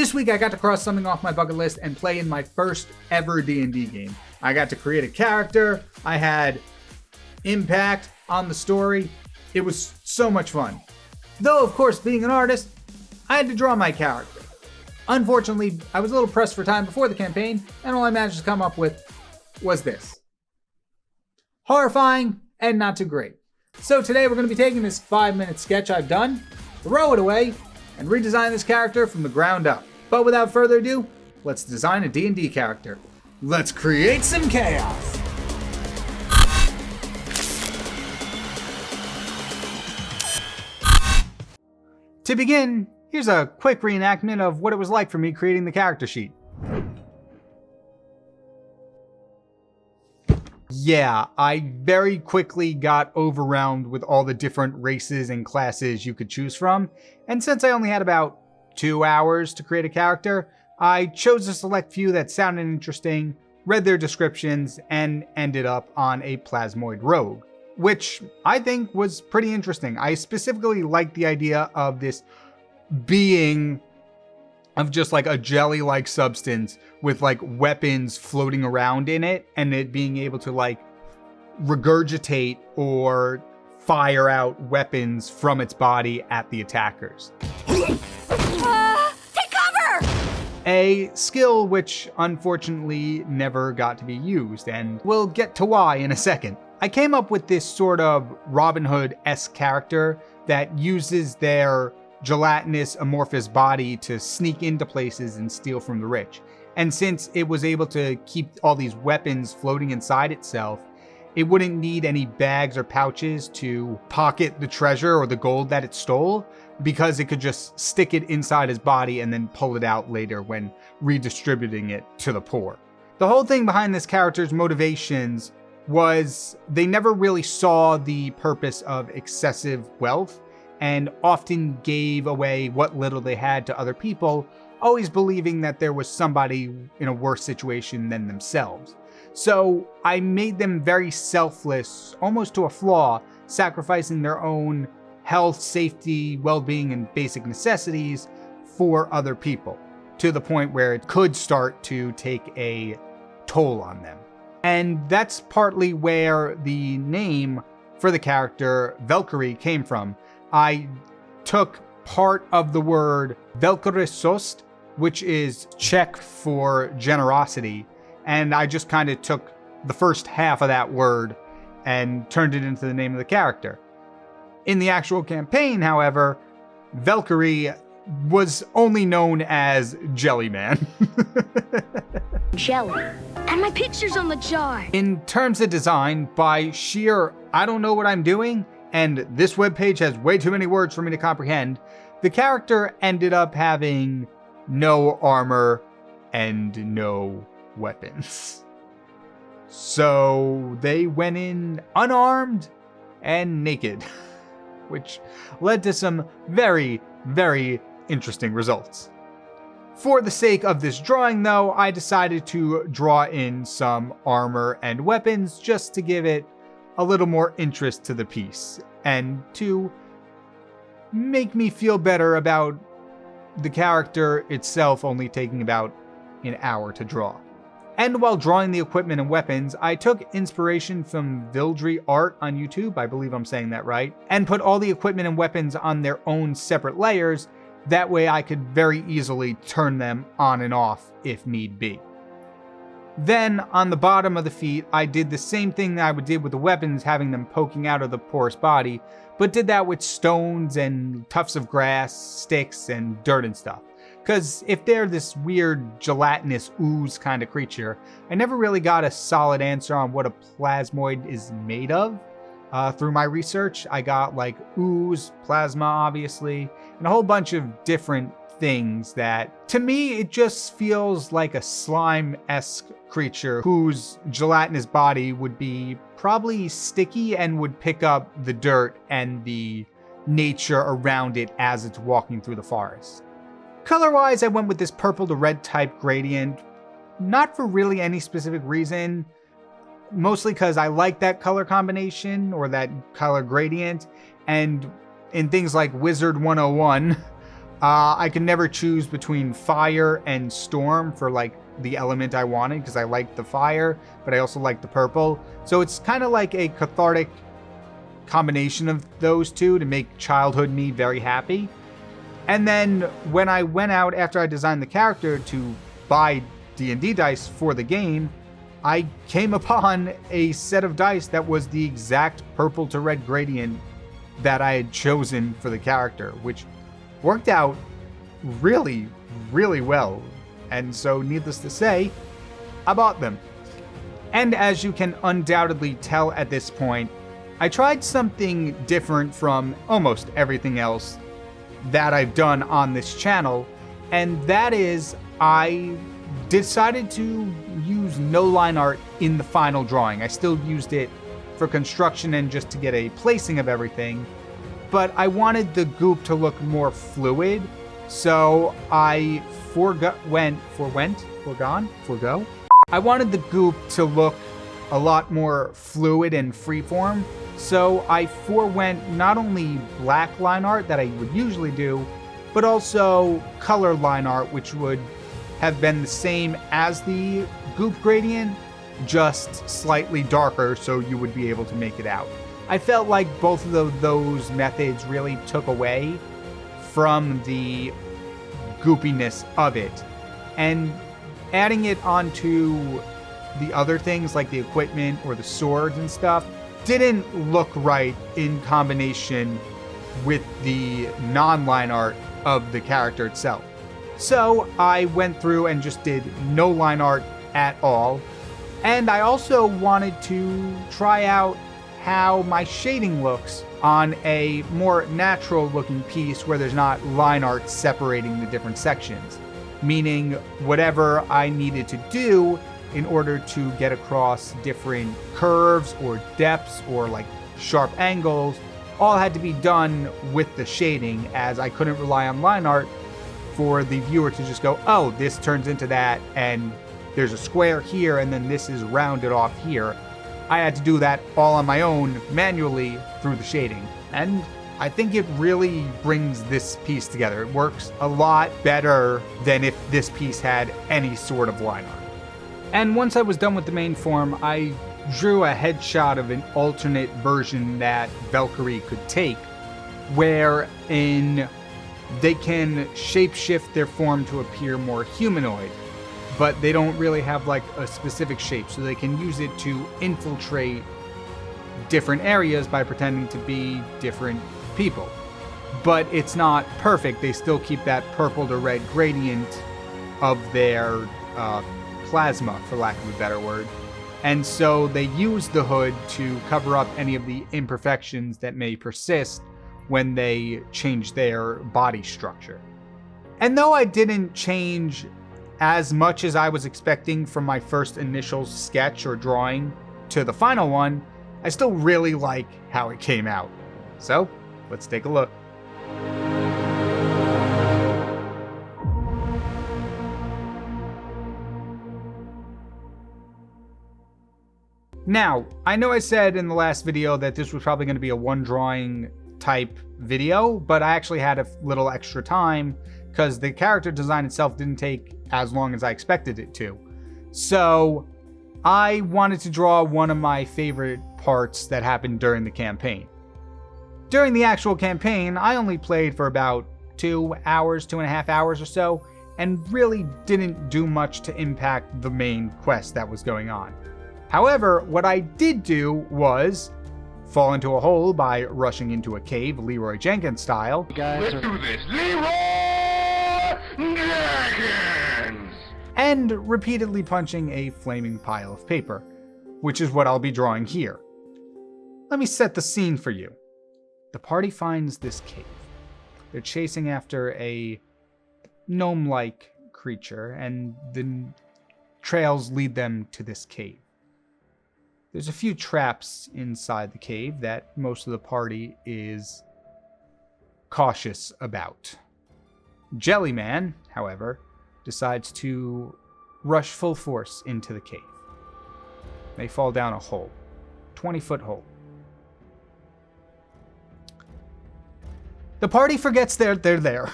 This week I got to cross something off my bucket list and play in my first ever D&D game. I got to create a character, I had impact on the story. It was so much fun. Though, of course, being an artist, I had to draw my character. Unfortunately, I was a little pressed for time before the campaign, and all I managed to come up with was this. Horrifying and not too great. So today we're going to be taking this 5-minute sketch I've done, throw it away, and redesign this character from the ground up. But without further ado, let's design a D&D character. Let's create some chaos! To begin, here's a quick reenactment of what it was like for me creating the character sheet. Yeah, I very quickly got overwhelmed with all the different races and classes you could choose from, and since I only had about 2 hours to create a character, I chose a select few that sounded interesting, read their descriptions, and ended up on a plasmoid rogue, which I think was pretty interesting. I specifically liked the idea of this being of just like a jelly-like substance with like weapons floating around in it, and it being able to like regurgitate or fire out weapons from its body at the attackers. Take cover! A skill which unfortunately never got to be used, and we'll get to why in a second. I came up with this sort of Robin Hood-esque character that uses their gelatinous amorphous body to sneak into places and steal from the rich. And since it was able to keep all these weapons floating inside itself, it wouldn't need any bags or pouches to pocket the treasure or the gold that it stole, because it could just stick it inside his body and then pull it out later when redistributing it to the poor. The whole thing behind this character's motivations was they never really saw the purpose of excessive wealth, and often gave away what little they had to other people, always believing that there was somebody in a worse situation than themselves. So I made them very selfless, almost to a flaw, sacrificing their own health, safety, well-being, and basic necessities for other people, to the point where it could start to take a toll on them. And that's partly where the name for the character, Valkyrie, came from. I took part of the word velkorisost, which is Czech for generosity, and I just kind of took the first half of that word and turned it into the name of the character. In the actual campaign, however, Valkyrie was only known as Jellyman. Jelly. And my picture's on the jar. In terms of design, by sheer I don't know what I'm doing, and this webpage has way too many words for me to comprehend, the character ended up having no armor and no weapons. So they went in unarmed and naked, which led to some very, very interesting results. For the sake of this drawing, though, I decided to draw in some armor and weapons just to give it a little more interest to the piece, and to make me feel better about the character itself only taking about an hour to draw. And while drawing the equipment and weapons, I took inspiration from Vildry Art on YouTube, I believe I'm saying that right, and put all the equipment and weapons on their own separate layers. That way I could very easily turn them on and off if need be. Then, on the bottom of the feet, I did the same thing that I did with the weapons, having them poking out of the porous body, but did that with stones and tufts of grass, sticks, and dirt and stuff. Because if they're this weird gelatinous ooze kind of creature, I never really got a solid answer on what a plasmoid is made of. Through my research, I got like ooze, plasma obviously, and a whole bunch of different things that, to me, it just feels like a slime-esque creature whose gelatinous body would be probably sticky and would pick up the dirt and the nature around it as it's walking through the forest. Color-wise, I went with this purple to red type gradient, not for really any specific reason, mostly because I like that color combination or that color gradient, and in things like Wizard 101, I could never choose between fire and storm for like the element I wanted, because I liked the fire, but I also liked the purple. So it's kind of like a cathartic combination of those two to make childhood me very happy. And then when I went out after I designed the character to buy D&D dice for the game, I came upon a set of dice that was the exact purple to red gradient that I had chosen for the character, which worked out really, really well. And so, needless to say, I bought them. And as you can undoubtedly tell at this point, I tried something different from almost everything else that I've done on this channel, and that is I decided to use no line art in the final drawing. I still used it for construction and just to get a placing of everything, but I wanted the goop to look more fluid, so I forgo. I wanted the goop to look a lot more fluid and freeform, so I forewent not only black line art that I would usually do, but also color line art, which would have been the same as the goop gradient, just slightly darker, so you would be able to make it out. I felt like both of those methods really took away from the goopiness of it, and adding it onto the other things like the equipment or the swords and stuff didn't look right in combination with the non-line art of the character itself. So I went through and just did no line art at all. And I also wanted to try out how my shading looks on a more natural looking piece where there's not line art separating the different sections. Meaning whatever I needed to do in order to get across different curves or depths or like sharp angles all had to be done with the shading, as I couldn't rely on line art for the viewer to just go, oh, this turns into that, and there's a square here, and then this is rounded off here. I had to do that all on my own, manually, through the shading. And I think it really brings this piece together. It works a lot better than if this piece had any sort of line art. And once I was done with the main form, I drew a headshot of an alternate version that Valkyrie could take, wherein they can shapeshift their form to appear more humanoid, but they don't really have like a specific shape, so they can use it to infiltrate different areas by pretending to be different people. But it's not perfect. They still keep that purple to red gradient of their plasma, for lack of a better word. And so they use the hood to cover up any of the imperfections that may persist when they change their body structure. And though I didn't change as much as I was expecting from my first initial sketch or drawing to the final one, I still really like how it came out. So, let's take a look. Now, I know I said in the last video that this was probably going to be a one drawing type video, but I actually had a little extra time because the character design itself didn't take as long as I expected it to. So I wanted to draw one of my favorite parts that happened during the campaign. During the actual campaign, I only played for about 2 hours, 2.5 hours or so, and really didn't do much to impact the main quest that was going on. However, what I did do was fall into a hole by rushing into a cave, Leroy Jenkins style. Let's do this, Leroy Jenkins! And repeatedly punching a flaming pile of paper, which is what I'll be drawing here. Let me set the scene for you. The party finds this cave. They're chasing after a gnome-like creature, and the trails lead them to this cave. There's a few traps inside the cave that most of the party is cautious about. Jellyman, however, decides to rush full force into the cave. They fall down a hole, 20-foot hole. The party forgets they're there.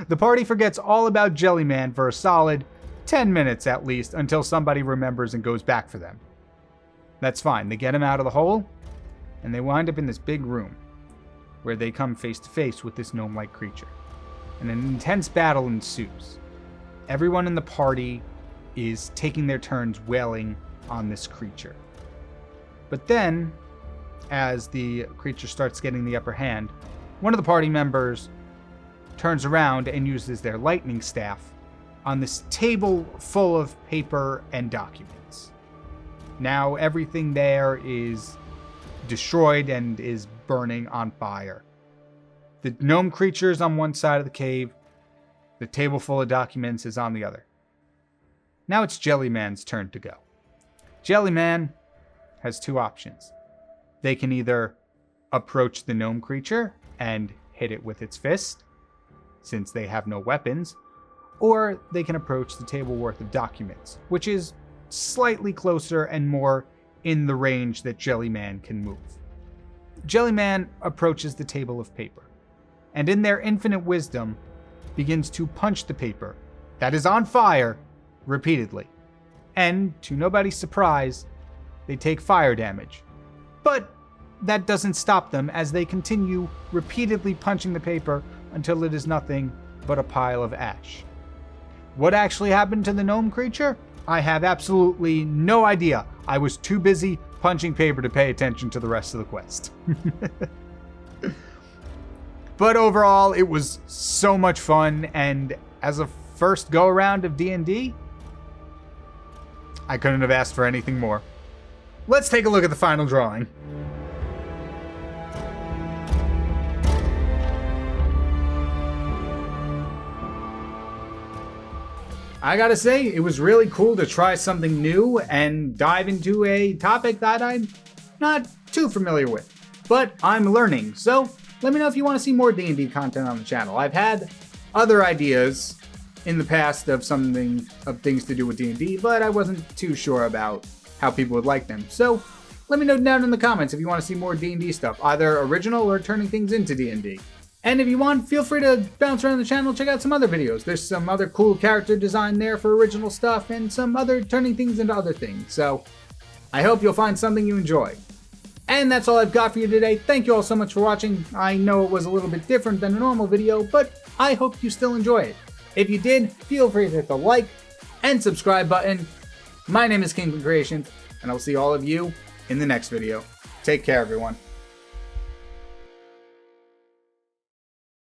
The party forgets all about Jellyman for a solid 10 minutes at least until somebody remembers and goes back for them. That's fine. They get him out of the hole, and they wind up in this big room where they come face to face with this gnome-like creature. And an intense battle ensues. Everyone in the party is taking their turns wailing on this creature. But then, as the creature starts getting the upper hand, one of the party members turns around and uses their lightning staff on this table full of paper and documents. Now everything there is destroyed and is burning on fire. The gnome creature is on one side of the cave. The table full of documents is on the other. Now it's Jellyman's turn to go. Jellyman has two options. They can either approach the gnome creature and hit it with its fist, since they have no weapons, or they can approach the table worth of documents, which is slightly closer and more in the range that Jellyman can move. Jellyman approaches the table of paper, and in their infinite wisdom, begins to punch the paper that is on fire repeatedly. And, to nobody's surprise, they take fire damage. But that doesn't stop them as they continue repeatedly punching the paper until it is nothing but a pile of ash. What actually happened to the gnome creature? I have absolutely no idea. I was too busy punching paper to pay attention to the rest of the quest. But overall, it was so much fun, and as a first go-around of D&D, I couldn't have asked for anything more. Let's take a look at the final drawing. I gotta say, it was really cool to try something new and dive into a topic that I'm not too familiar with, but I'm learning. So let me know if you want to see more D&D content on the channel. I've had other ideas in the past of things to do with D&D, but I wasn't too sure about how people would like them. So let me know down in the comments if you want to see more D&D stuff, either original or turning things into D&D. And if you want, feel free to bounce around the channel, check out some other videos. There's some other cool character design there for original stuff and some other turning things into other things. So I hope you'll find something you enjoy. And that's all I've got for you today. Thank you all so much for watching. I know it was a little bit different than a normal video, but I hope you still enjoy it. If you did, feel free to hit the like and subscribe button. My name is KyngPin Creations, and I'll see all of you in the next video. Take care, everyone.